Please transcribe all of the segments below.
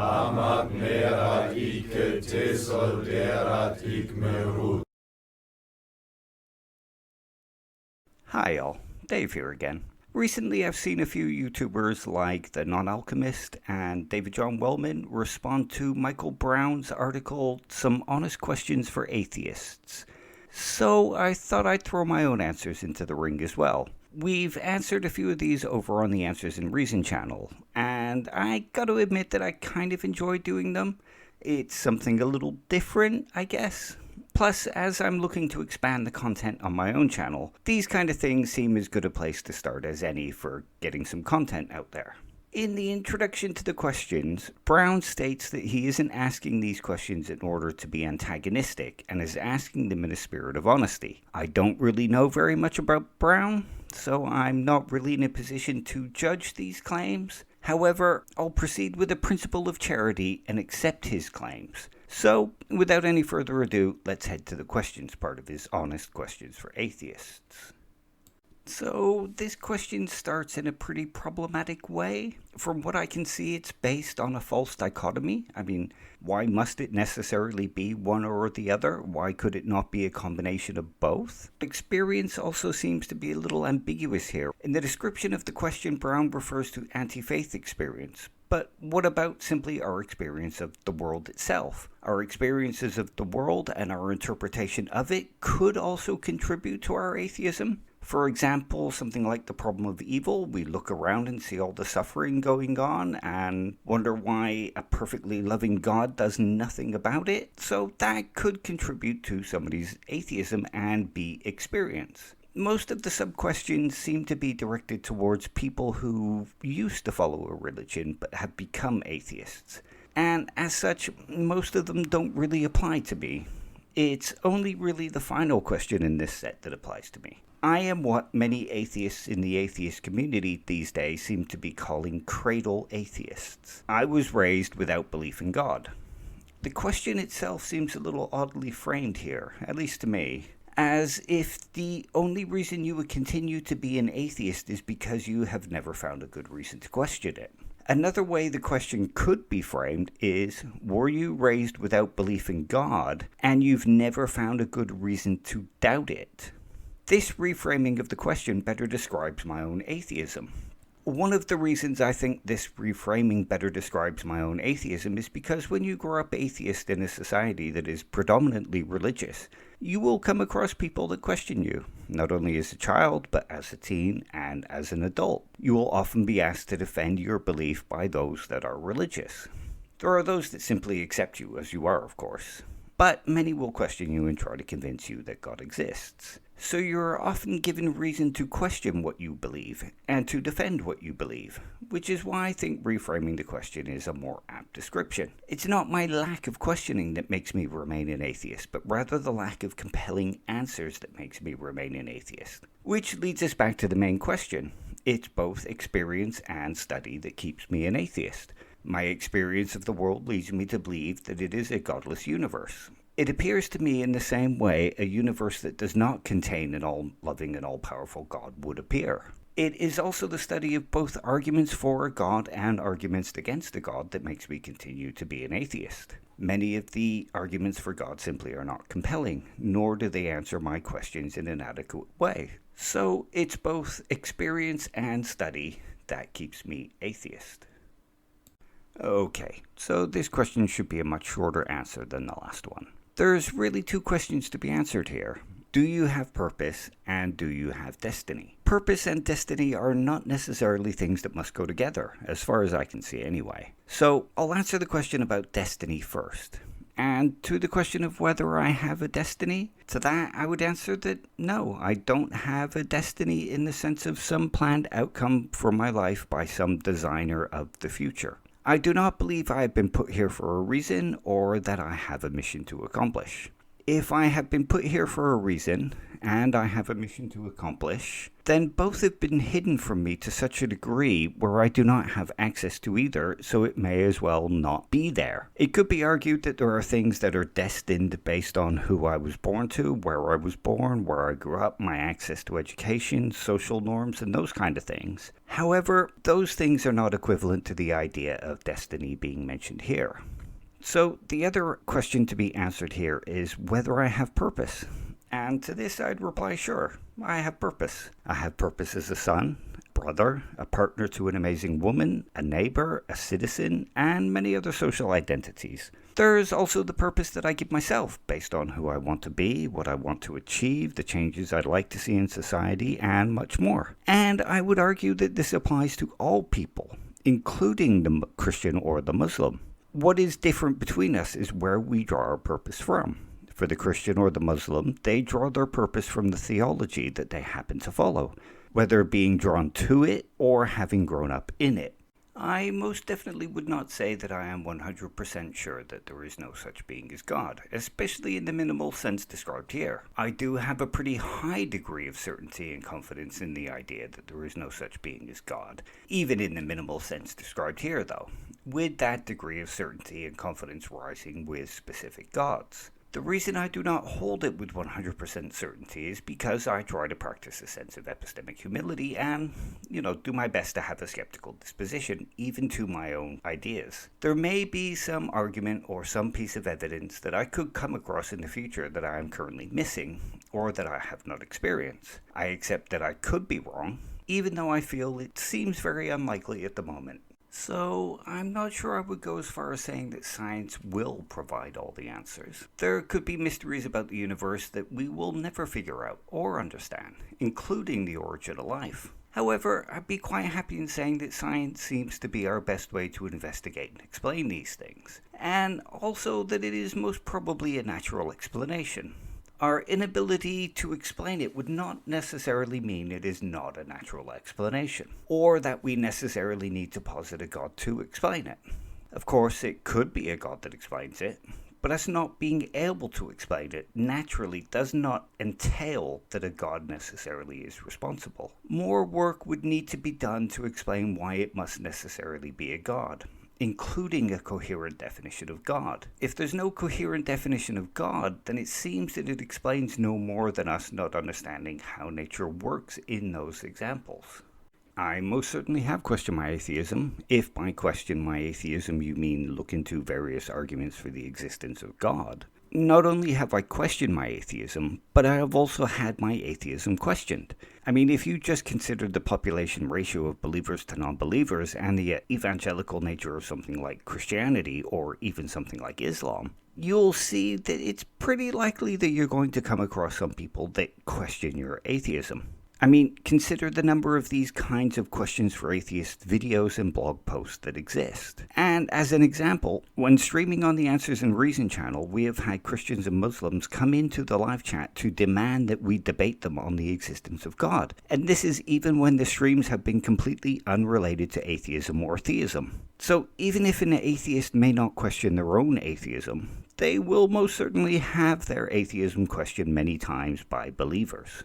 Amat merat ike tesolderat ik merut. Hi all, Dave here again. Recently I've seen a few YouTubers like the Non-Alchemist and David John Wellman respond to Michael Brown's article, Some Honest Questions for Atheists. So I thought I'd throw my own answers into the ring as well. We've answered a few of these over on the Answers in Reason channel, and I gotta admit that I kind of enjoy doing them. It's something a little different, I guess. Plus, as I'm looking to expand the content on my own channel, these kind of things seem as good a place to start as any for getting some content out there. In the introduction to the questions, Brown states that he isn't asking these questions in order to be antagonistic and is asking them in a spirit of honesty. I don't really know very much about Brown, so I'm not really in a position to judge these claims. However, I'll proceed with the principle of charity and accept his claims. So, without any further ado, let's head to the questions part of his Honest Questions for Atheists. So, this question starts in a pretty problematic way. From what I can see, it's based on a false dichotomy. I mean, why must it necessarily be one or the other? Why could it not be a combination of both? Experience also seems to be a little ambiguous here. In the description of the question, Brown refers to anti-faith experience. But what about simply our experience of the world itself? Our experiences of the world and our interpretation of it could also contribute to our atheism. For example, something like the problem of evil, we look around and see all the suffering going on and wonder why a perfectly loving God does nothing about it. So that could contribute to somebody's atheism and be experience. Most of the sub-questions seem to be directed towards people who used to follow a religion but have become atheists. And as such, most of them don't really apply to me. It's only really the final question in this set that applies to me. I am what many atheists in the atheist community these days seem to be calling cradle atheists. I was raised without belief in God. The question itself seems a little oddly framed here, at least to me, as if the only reason you would continue to be an atheist is because you have never found a good reason to question it. Another way the question could be framed is, were you raised without belief in God, and you've never found a good reason to doubt it? This reframing of the question better describes my own atheism. One of the reasons I think this reframing better describes my own atheism is because when you grow up atheist in a society that is predominantly religious, you will come across people that question you, not only as a child, but as a teen and as an adult. You will often be asked to defend your belief by those that are religious. There are those that simply accept you as you are, of course. But many will question you and try to convince you that God exists. So you're often given reason to question what you believe and to defend what you believe, which is why I think reframing the question is a more apt description. It's not my lack of questioning that makes me remain an atheist, but rather the lack of compelling answers that makes me remain an atheist. Which leads us back to the main question. It's both experience and study that keeps me an atheist. My experience of the world leads me to believe that it is a godless universe. It appears to me in the same way a universe that does not contain an all-loving and all-powerful God would appear. It is also the study of both arguments for a God and arguments against a God that makes me continue to be an atheist. Many of the arguments for God simply are not compelling, nor do they answer my questions in an adequate way. So it's both experience and study that keeps me atheist. Okay, so this question should be a much shorter answer than the last one. There's really two questions to be answered here. Do you have purpose, and do you have destiny? Purpose and destiny are not necessarily things that must go together, as far as I can see anyway. So I'll answer the question about destiny first. And to the question of whether I have a destiny, to that I would answer that no, I don't have a destiny in the sense of some planned outcome for my life by some designer of the future. I do not believe I have been put here for a reason or that I have a mission to accomplish. If I have been put here for a reason, and I have a mission to accomplish, then both have been hidden from me to such a degree where I do not have access to either, so it may as well not be there. It could be argued that there are things that are destined based on who I was born to, where I was born, where I grew up, my access to education, social norms, and those kind of things. However, those things are not equivalent to the idea of destiny being mentioned here. So the other question to be answered here is whether I have purpose. And to this I'd reply, sure, I have purpose. I have purpose as a son, a brother, a partner to an amazing woman, a neighbor, a citizen, and many other social identities. There's also the purpose that I give myself based on who I want to be, what I want to achieve, the changes I'd like to see in society, and much more. And I would argue that this applies to all people, including the Christian or the Muslim. What is different between us is where we draw our purpose from. For the Christian or the Muslim, they draw their purpose from the theology that they happen to follow, whether being drawn to it or having grown up in it. I most definitely would not say that I am 100% sure that there is no such being as God, especially in the minimal sense described here. I do have a pretty high degree of certainty and confidence in the idea that there is no such being as God, even in the minimal sense described here though, with that degree of certainty and confidence rising with specific gods. The reason I do not hold it with 100% certainty is because I try to practice a sense of epistemic humility and, do my best to have a skeptical disposition, even to my own ideas. There may be some argument or some piece of evidence that I could come across in the future that I am currently missing, or that I have not experienced. I accept that I could be wrong, even though I feel it seems very unlikely at the moment. So, I'm not sure I would go as far as saying that science will provide all the answers. There could be mysteries about the universe that we will never figure out or understand, including the origin of life. However, I'd be quite happy in saying that science seems to be our best way to investigate and explain these things, and also that it is most probably a natural explanation. Our inability to explain it would not necessarily mean it is not a natural explanation, or that we necessarily need to posit a God to explain it. Of course, it could be a God that explains it, but us not being able to explain it naturally does not entail that a God necessarily is responsible. More work would need to be done to explain why it must necessarily be a God, including a coherent definition of God. If there's no coherent definition of God, then it seems that it explains no more than us not understanding how nature works in those examples. I most certainly have questioned my atheism, if by question my atheism you mean look into various arguments for the existence of God. Not only have I questioned my atheism, but I have also had my atheism questioned. I mean, if you just consider the population ratio of believers to non-believers and the evangelical nature of something like Christianity or even something like Islam, you'll see that it's pretty likely that you're going to come across some people that question your atheism. I mean, consider the number of these kinds of questions for atheist videos and blog posts that exist. And as an example, when streaming on the Answers and Reason channel, we have had Christians and Muslims come into the live chat to demand that we debate them on the existence of God. And this is even when the streams have been completely unrelated to atheism or theism. So even if an atheist may not question their own atheism, they will most certainly have their atheism questioned many times by believers.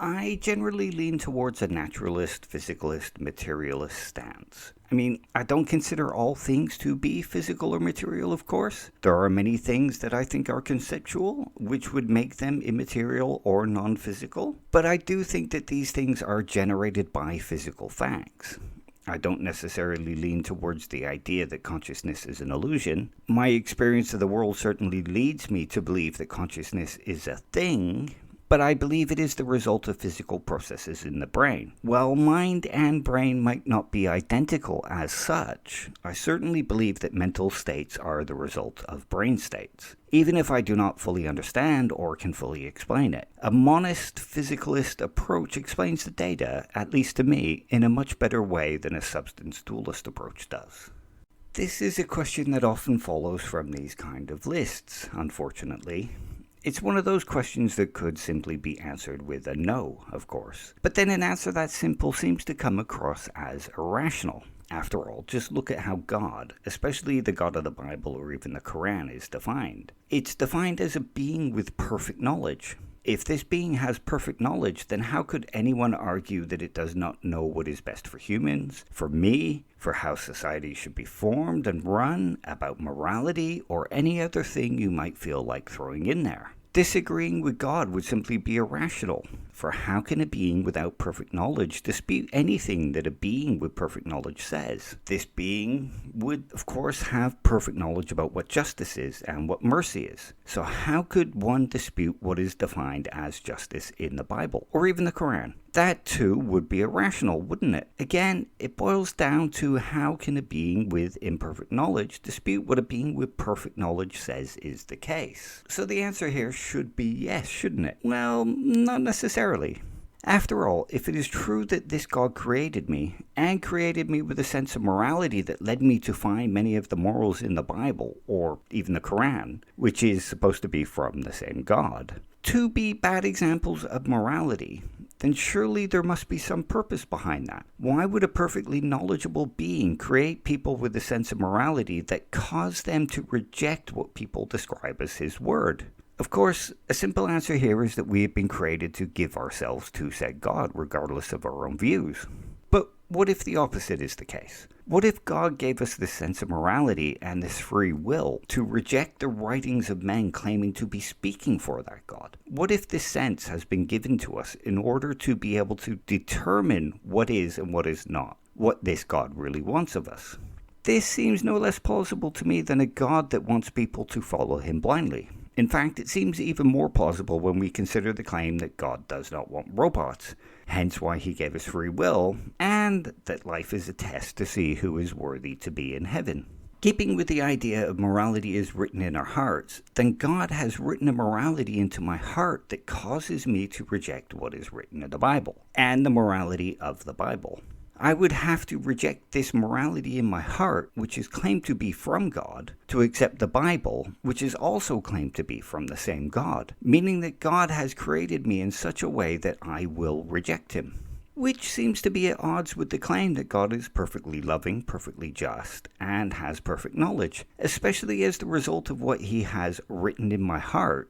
I generally lean towards a naturalist, physicalist, materialist stance. I mean, I don't consider all things to be physical or material, of course. There are many things that I think are conceptual, which would make them immaterial or non-physical. But I do think that these things are generated by physical facts. I don't necessarily lean towards the idea that consciousness is an illusion. My experience of the world certainly leads me to believe that consciousness is a thing, but I believe it is the result of physical processes in the brain. While mind and brain might not be identical as such, I certainly believe that mental states are the result of brain states, even if I do not fully understand or can fully explain it. A monist, physicalist approach explains the data, at least to me, in a much better way than a substance dualist approach does. This is a question that often follows from these kind of lists, unfortunately. It's one of those questions that could simply be answered with a no, of course. But then an answer that simple seems to come across as irrational. After all, just look at how God, especially the God of the Bible or even the Quran, is defined. It's defined as a being with perfect knowledge. If this being has perfect knowledge, then how could anyone argue that it does not know what is best for humans, for me, for how society should be formed and run, about morality, or any other thing you might feel like throwing in there? Disagreeing with God would simply be irrational, for how can a being without perfect knowledge dispute anything that a being with perfect knowledge says? This being would, of course, have perfect knowledge about what justice is and what mercy is. So how could one dispute what is defined as justice in the Bible, or even the Quran? That too would be irrational, wouldn't it? Again, it boils down to how can a being with imperfect knowledge dispute what a being with perfect knowledge says is the case? So the answer here should be yes, shouldn't it? Well, not necessarily. After all, if it is true that this God created me, and created me with a sense of morality that led me to find many of the morals in the Bible, or even the Quran, which is supposed to be from the same God, to be bad examples of morality, then surely there must be some purpose behind that. Why would a perfectly knowledgeable being create people with a sense of morality that cause them to reject what people describe as his word? Of course, a simple answer here is that we have been created to give ourselves to said God, regardless of our own views. But what if the opposite is the case? What if God gave us this sense of morality and this free will to reject the writings of men claiming to be speaking for that God? What if this sense has been given to us in order to be able to determine what is and what is not, what this God really wants of us? This seems no less plausible to me than a God that wants people to follow him blindly. In fact, it seems even more plausible when we consider the claim that God does not want robots, hence why he gave us free will, and that life is a test to see who is worthy to be in heaven. Keeping with the idea of morality is written in our hearts, then God has written a morality into my heart that causes me to reject what is written in the Bible, and the morality of the Bible. I would have to reject this morality in my heart, which is claimed to be from God, to accept the Bible, which is also claimed to be from the same God, meaning that God has created me in such a way that I will reject him. Which seems to be at odds with the claim that God is perfectly loving, perfectly just, and has perfect knowledge, especially as the result of what he has written in my heart,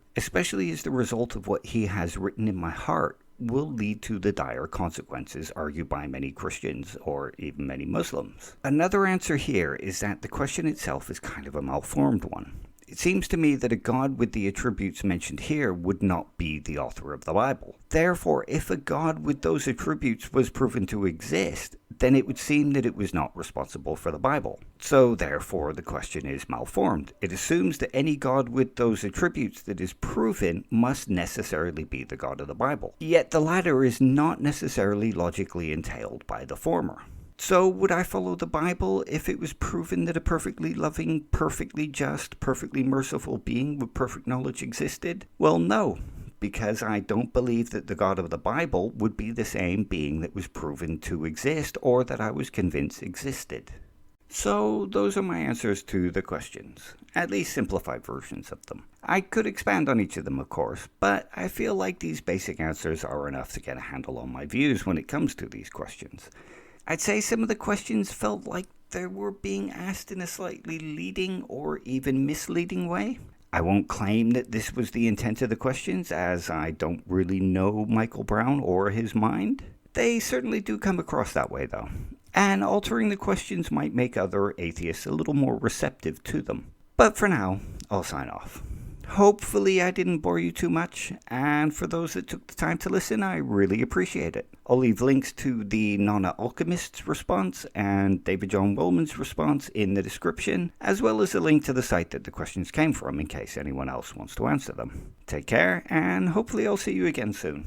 will lead to the dire consequences argued by many Christians or even many Muslims. Another answer here is that the question itself is kind of a malformed one. It seems to me that a God with the attributes mentioned here would not be the author of the Bible. Therefore, if a God with those attributes was proven to exist, then it would seem that it was not responsible for the Bible. So therefore, the question is malformed. It assumes that any God with those attributes that is proven must necessarily be the God of the Bible. Yet the latter is not necessarily logically entailed by the former. So would I follow the Bible if it was proven that a perfectly loving, perfectly just, perfectly merciful being with perfect knowledge existed? Well, no, because I don't believe that the God of the Bible would be the same being that was proven to exist or that I was convinced existed. So those are my answers to the questions, at least simplified versions of them. I could expand on each of them, of course, but I feel like these basic answers are enough to get a handle on my views when it comes to these questions. I'd say some of the questions felt like they were being asked in a slightly leading or even misleading way. I won't claim that this was the intent of the questions, as I don't really know Michael Brown or his mind. They certainly do come across that way, though. And altering the questions might make other atheists a little more receptive to them. But for now, I'll sign off. Hopefully I didn't bore you too much, and for those that took the time to listen, I really appreciate it. I'll leave links to the Non-Alchemist's response and David John Wellman's response in the description, as well as a link to the site that the questions came from in case anyone else wants to answer them. Take care, and hopefully I'll see you again soon.